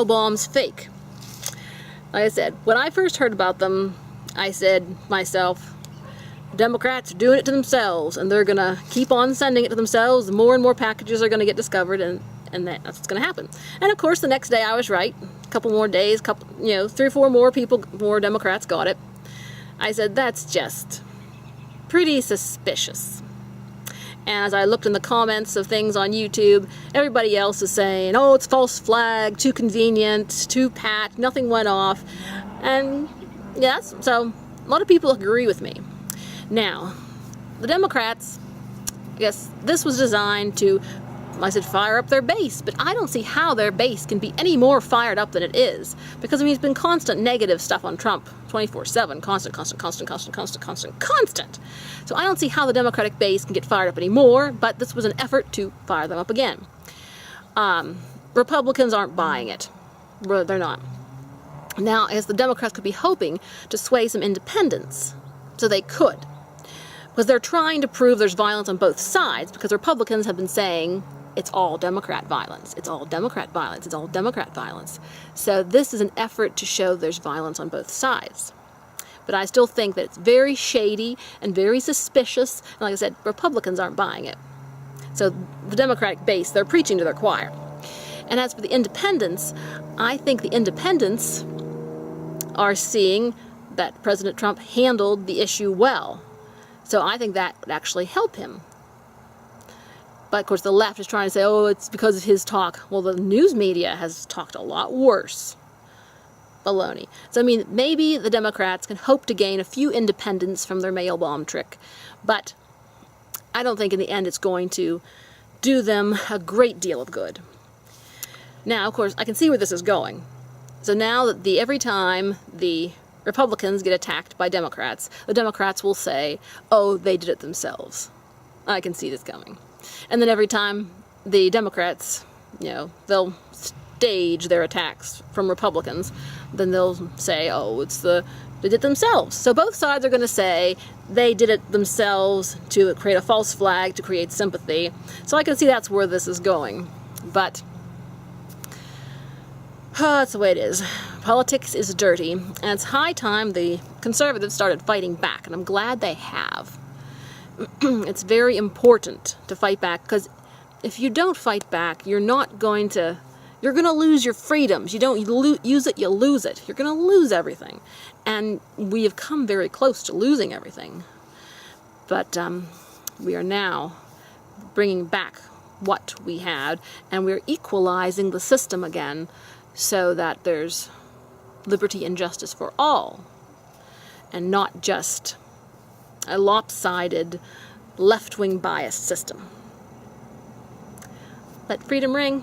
bombs fake. Like I said, when I first heard about them, I said to myself, Democrats are doing it to themselves, and they're going to keep on sending it to themselves. More and more packages are going to get discovered, and that's what's going to happen. And of course, the next day I was right. A couple more days, 3 or 4 more Democrats got it. I said, that's just pretty suspicious. And as I looked in the comments of things on YouTube, everybody else is saying, oh, it's false flag, too convenient, too pat, nothing went off. And yes, so a lot of people agree with me. Now, the Democrats, I guess this was designed to, I said, fire up their base, but I don't see how their base can be any more fired up than it is. Because, I mean, it's been constant negative stuff on Trump, 24/7, constant. So I don't see how the Democratic base can get fired up anymore, but this was an effort to fire them up again. Republicans aren't buying it. They're not. Now, as the Democrats could be hoping to sway some independents, so they could. Because they're trying to prove there's violence on both sides, because Republicans have been saying it's all Democrat violence, it's all Democrat violence, it's all Democrat violence. So this is an effort to show there's violence on both sides. But I still think that it's very shady and very suspicious, and like I said, Republicans aren't buying it. So the Democratic base, they're preaching to their choir. And as for the independents, I think the independents are seeing that President Trump handled the issue well. So I think that would actually help him. But of course the left is trying to say, oh, it's because of his talk. Well, the news media has talked a lot worse. Baloney. So I mean, maybe the Democrats can hope to gain a few independents from their mail bomb trick. But I don't think in the end it's going to do them a great deal of good. Now, of course, I can see where this is going. So now that every time the Republicans get attacked by Democrats, the Democrats will say, oh, they did it themselves. I can see this coming. And then every time the Democrats, they'll stage their attacks from Republicans, then they'll say, oh, they did it themselves. So both sides are going to say they did it themselves to create a false flag, to create sympathy. So I can see that's where this is going. But that's the way it is. Politics is dirty, and it's high time the conservatives started fighting back, and I'm glad they have. It's very important to fight back, because if you don't fight back, you're going to lose your freedoms. You don't use it, you lose it. You're going to lose everything. And we have come very close to losing everything. But we are now bringing back what we had, and we're equalizing the system again, so that there's liberty and justice for all, and not just a lopsided, left-wing biased system. Let freedom ring.